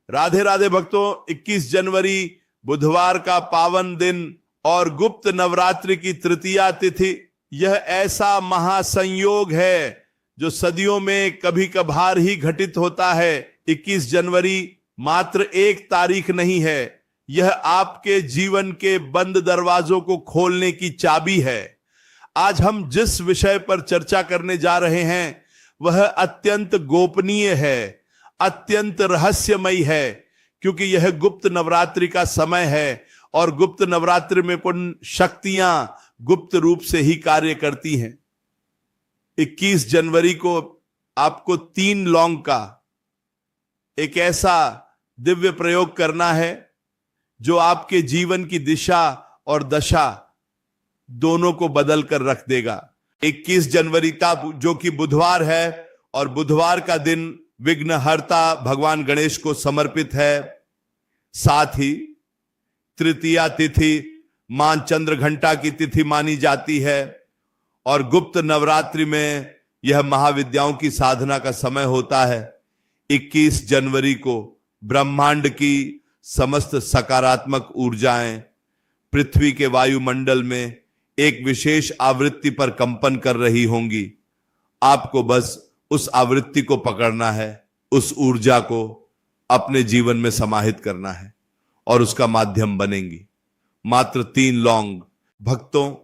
राधे राधे भक्तों, 21 जनवरी बुधवार का पावन दिन और गुप्त नवरात्रि की तृतीया तिथि, यह ऐसा महासंयोग है जो सदियों में कभी कभार ही घटित होता है। 21 जनवरी मात्र एक तारीख नहीं है, यह आपके जीवन के बंद दरवाजों को खोलने की चाबी है। आज हम जिस विषय पर चर्चा करने जा रहे हैं वह अत्यंत गोपनीय है, अत्यंत रहस्यमयी है, क्योंकि यह गुप्त नवरात्रि का समय है और गुप्त नवरात्रि में पुण्य शक्तियां गुप्त रूप से ही कार्य करती हैं। 21 जनवरी को आपको 3 लौंग का एक ऐसा दिव्य प्रयोग करना है जो आपके जीवन की दिशा और दशा दोनों को बदल कर रख देगा। 21 जनवरी का जो कि बुधवार है और बुधवार का दिन विघ्नहर्ता भगवान गणेश को समर्पित है। साथ ही तृतीया तिथि मां चंद्र घंटा की तिथि मानी जाती है और गुप्त नवरात्रि में यह महाविद्याओं की साधना का समय होता है। 21 जनवरी को ब्रह्मांड की समस्त सकारात्मक ऊर्जाएं पृथ्वी के वायुमंडल में एक विशेष आवृत्ति पर कंपन कर रही होंगी। आपको बस उस आवृत्ति को पकड़ना है, उस ऊर्जा को अपने जीवन में समाहित करना है और उसका माध्यम बनेंगी। मात्र 3 लौंग। भक्तों,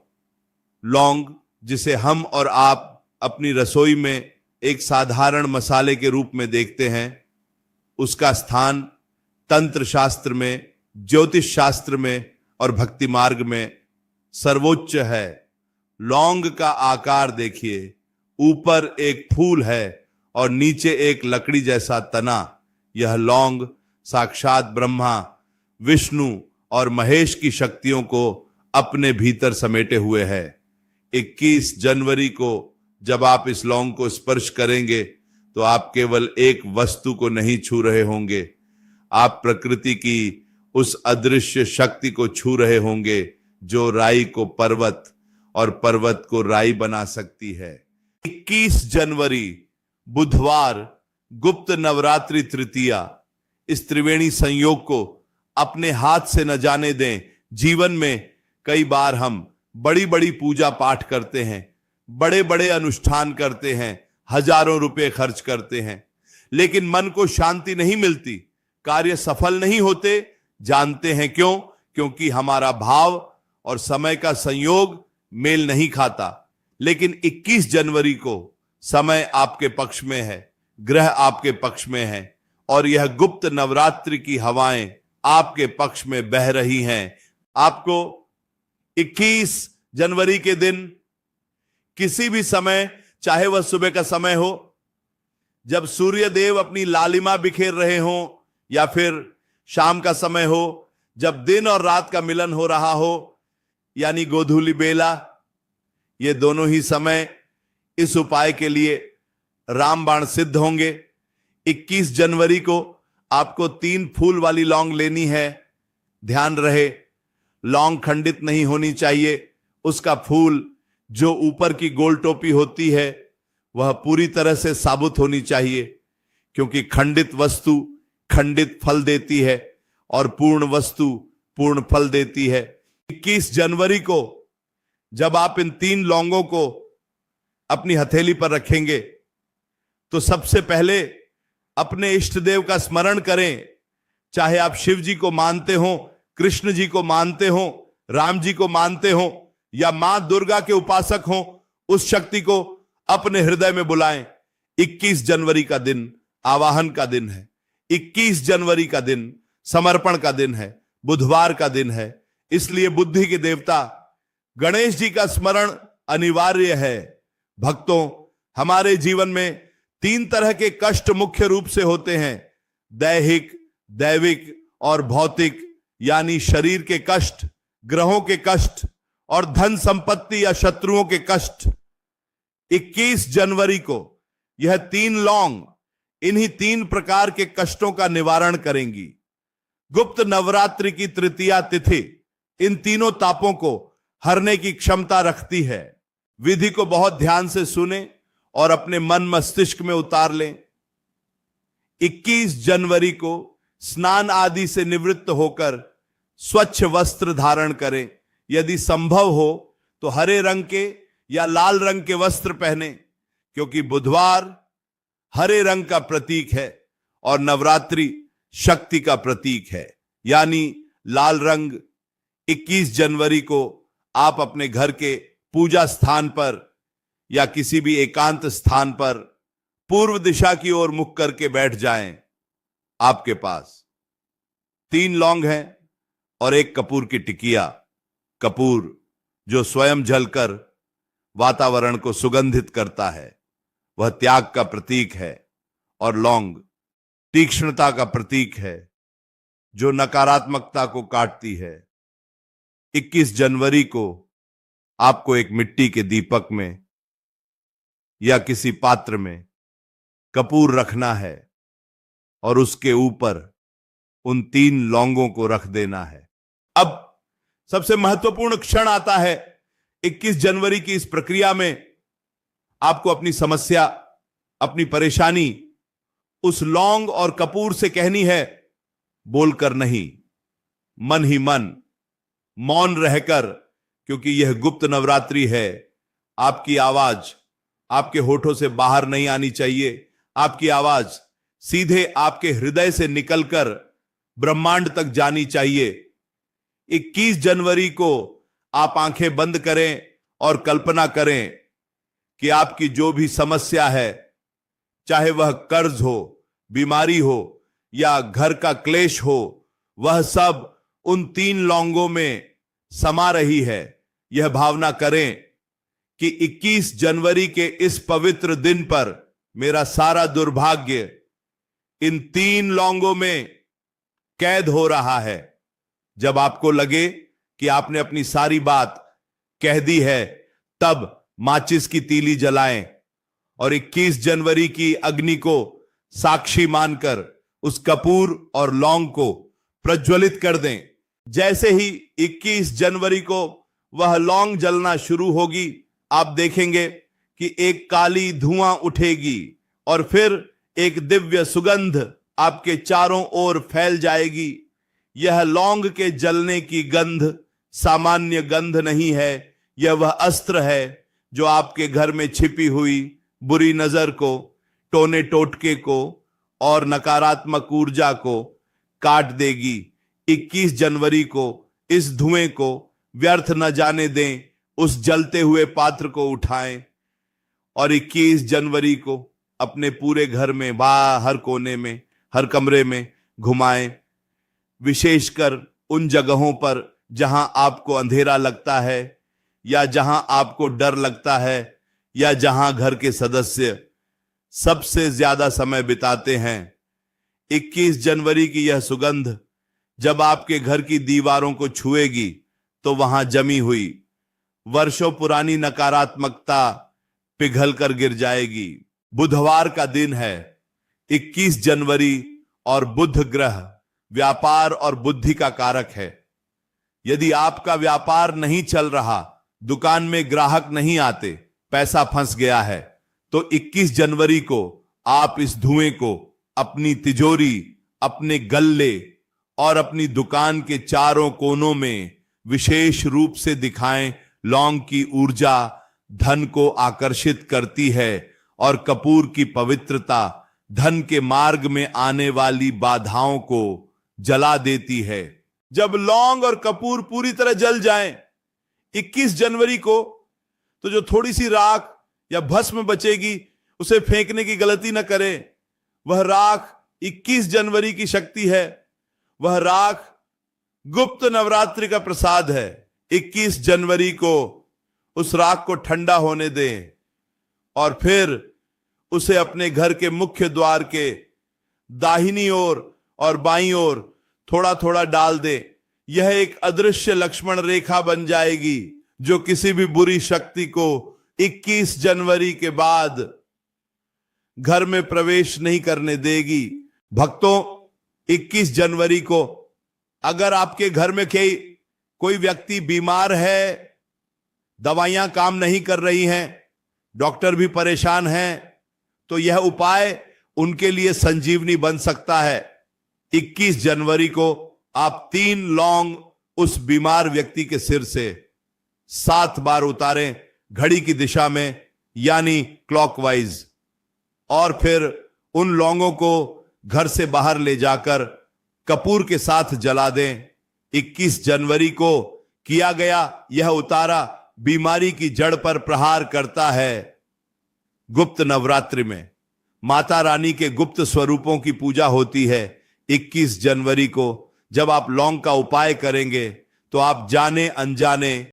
लौंग जिसे हम और आप अपनी रसोई में एक साधारण मसाले के रूप में देखते हैं, उसका स्थान तंत्र शास्त्र में, ज्योतिष शास्त्र में और भक्ति मार्ग में सर्वोच्च है। लौंग का आकार देखिए, ऊपर एक फूल है और नीचे एक लकड़ी जैसा तना। यह लौंग साक्षात ब्रह्मा, विष्णु और महेश की शक्तियों को अपने भीतर समेटे हुए है। 21 जनवरी को जब आप इस लौंग को स्पर्श करेंगे तो आप केवल एक वस्तु को नहीं छू रहे होंगे, आप प्रकृति की उस अदृश्य शक्ति को छू रहे होंगे जो राई को पर्वत और पर्वत को राई बना सकती है। 21 जनवरी बुधवार गुप्त नवरात्रि तृतीया, इस त्रिवेणी संयोग को अपने हाथ से न जाने दें। जीवन में कई बार हम बड़ी बड़ी पूजा पाठ करते हैं, बड़े बड़े अनुष्ठान करते हैं, हजारों रुपए खर्च करते हैं, लेकिन मन को शांति नहीं मिलती, कार्य सफल नहीं होते। जानते हैं क्यों? क्योंकि हमारा भाव और समय का संयोग मेल नहीं खाता। लेकिन 21 जनवरी को समय आपके पक्ष में है, ग्रह आपके पक्ष में है और यह गुप्त नवरात्रि की हवाएं आपके पक्ष में बह रही हैं। आपको 21 जनवरी के दिन किसी भी समय, चाहे वह सुबह का समय हो जब सूर्य देव अपनी लालिमा बिखेर रहे हों, या फिर शाम का समय हो जब दिन और रात का मिलन हो रहा हो, यानी गोधूली बेला, ये दोनों ही समय इस उपाय के लिए रामबाण सिद्ध होंगे। 21 जनवरी को आपको 3 फूल वाली लौंग लेनी है। ध्यान रहे, लौंग खंडित नहीं होनी चाहिए। उसका फूल जो ऊपर की गोल टोपी होती है वह पूरी तरह से साबुत होनी चाहिए, क्योंकि खंडित वस्तु खंडित फल देती है और पूर्ण वस्तु पूर्ण फल देती है। 21 जनवरी को जब आप इन 3 लौंगों को अपनी हथेली पर रखेंगे तो सबसे पहले अपने इष्ट देव का स्मरण करें। चाहे आप शिव जी को मानते हो, कृष्ण जी को मानते हो, राम जी को मानते हो या मां दुर्गा के उपासक हो, उस शक्ति को अपने हृदय में बुलाएं। 21 जनवरी का दिन आवाहन का दिन है। 21 जनवरी का दिन समर्पण का दिन है, बुधवार का दिन है। इसलिए बुद्धि के देवता गणेश जी का स्मरण अनिवार्य है। भक्तों, हमारे जीवन में 3 तरह के कष्ट मुख्य रूप से होते हैं, दैहिक, दैविक और भौतिक, यानी शरीर के कष्ट, ग्रहों के कष्ट और धन संपत्ति या शत्रुओं के कष्ट। 21 जनवरी को यह 3 लौंग इन्हीं 3 प्रकार के कष्टों का निवारण करेंगी। गुप्त नवरात्रि की तृतीया तिथि इन तीनों तापों को हरने की क्षमता रखती है। विधि को बहुत ध्यान से सुने और अपने मन मस्तिष्क में उतार लें। 21 जनवरी को स्नान आदि से निवृत्त होकर स्वच्छ वस्त्र धारण करें। यदि संभव हो तो हरे रंग के या लाल रंग के वस्त्र पहने, क्योंकि बुधवार हरे रंग का प्रतीक है और नवरात्रि शक्ति का प्रतीक है। यानी लाल रंग 21 जनवरी को आप अपने घर के पूजा स्थान पर या किसी भी एकांत स्थान पर पूर्व दिशा की ओर मुख करके बैठ जाएं। आपके पास 3 लौंग हैं और 1 कपूर की टिकिया। कपूर जो स्वयं जलकर वातावरण को सुगंधित करता है, वह त्याग का प्रतीक है, और लौंग तीक्ष्णता का प्रतीक है जो नकारात्मकता को काटती है। 21 जनवरी को आपको एक मिट्टी के दीपक में या किसी पात्र में कपूर रखना है और उसके ऊपर उन 3 लौंगों को रख देना है। अब सबसे महत्वपूर्ण क्षण आता है। 21 जनवरी की इस प्रक्रिया में आपको अपनी समस्या, अपनी परेशानी उस लौंग और कपूर से कहनी है, बोलकर नहीं, मन ही मन, मौन रहकर, क्योंकि यह गुप्त नवरात्रि है। आपकी आवाज आपके होठों से बाहर नहीं आनी चाहिए। आपकी आवाज सीधे आपके हृदय से निकलकर ब्रह्मांड तक जानी चाहिए। 21 जनवरी को आप आंखें बंद करें और कल्पना करें कि आपकी जो भी समस्या है, चाहे वह कर्ज हो, बीमारी हो या घर का क्लेश हो, वह सब उन 3 लौंगों में समा रही है। यह भावना करें कि 21 जनवरी के इस पवित्र दिन पर मेरा सारा दुर्भाग्य इन 3 लौंगों में कैद हो रहा है। जब आपको लगे कि आपने अपनी सारी बात कह दी है, तब माचिस की तीली जलाएं और 21 जनवरी की अग्नि को साक्षी मानकर उस कपूर और लौंग को प्रज्वलित कर दें। जैसे ही 21 जनवरी को वह लौंग जलना शुरू होगी, आप देखेंगे कि एक काली धुआं उठेगी और फिर एक दिव्य सुगंध आपके चारों ओर फैल जाएगी। यह लौंग के जलने की गंध सामान्य गंध नहीं है, यह वह अस्त्र है जो आपके घर में छिपी हुई बुरी नजर को, टोने टोटके को और नकारात्मक ऊर्जा को काट देगी। 21 जनवरी को इस धुएं को व्यर्थ न जाने दें। उस जलते हुए पात्र को उठाएं और 21 जनवरी को अपने पूरे घर में, हर कोने में, हर कमरे में घुमाएं। विशेषकर उन जगहों पर जहां आपको अंधेरा लगता है या जहां आपको डर लगता है या जहां घर के सदस्य सबसे ज्यादा समय बिताते हैं। 21 जनवरी की यह सुगंध जब आपके घर की दीवारों को छुएगी तो वहां जमी हुई वर्षों पुरानी नकारात्मकता पिघल कर गिर जाएगी। बुधवार का दिन है 21 जनवरी और बुध ग्रह व्यापार और बुद्धि का कारक है। यदि आपका व्यापार नहीं चल रहा, दुकान में ग्राहक नहीं आते, पैसा फंस गया है, तो 21 जनवरी को आप इस धुएं को अपनी तिजोरी, अपने गल्ले और अपनी दुकान के चारों कोनों में विशेष रूप से दिखाएं। लौंग की ऊर्जा धन को आकर्षित करती है और कपूर की पवित्रता धन के मार्ग में आने वाली बाधाओं को जला देती है। जब लौंग और कपूर पूरी तरह जल जाएं 21 जनवरी को, तो जो थोड़ी सी राख या भस्म बचेगी उसे फेंकने की गलती न करें। वह राख 21 जनवरी की शक्ति है। वह राख गुप्त नवरात्रि का प्रसाद है। 21 जनवरी को उस राख को ठंडा होने दें और फिर उसे अपने घर के मुख्य द्वार के दाहिनी ओर और बाईं ओर थोड़ा थोड़ा डाल दें। यह एक अदृश्य लक्ष्मण रेखा बन जाएगी जो किसी भी बुरी शक्ति को 21 जनवरी के बाद घर में प्रवेश नहीं करने देगी। भक्तों, 21 जनवरी को अगर आपके घर में कोई व्यक्ति बीमार है, दवाइयां काम नहीं कर रही हैं, डॉक्टर भी परेशान हैं, तो यह उपाय उनके लिए संजीवनी बन सकता है। 21 जनवरी को आप 3 लौंग उस बीमार व्यक्ति के सिर से 7 बार उतारें घड़ी की दिशा में, यानी क्लॉकवाइज, और फिर उन लौंगों को घर से बाहर ले जाकर कपूर के साथ जला दें। 21 जनवरी को किया गया यह उतारा बीमारी की जड़ पर प्रहार करता है। गुप्त नवरात्रि में माता रानी के गुप्त स्वरूपों की पूजा होती है। 21 जनवरी को जब आप लौंग का उपाय करेंगे तो आप जाने अनजाने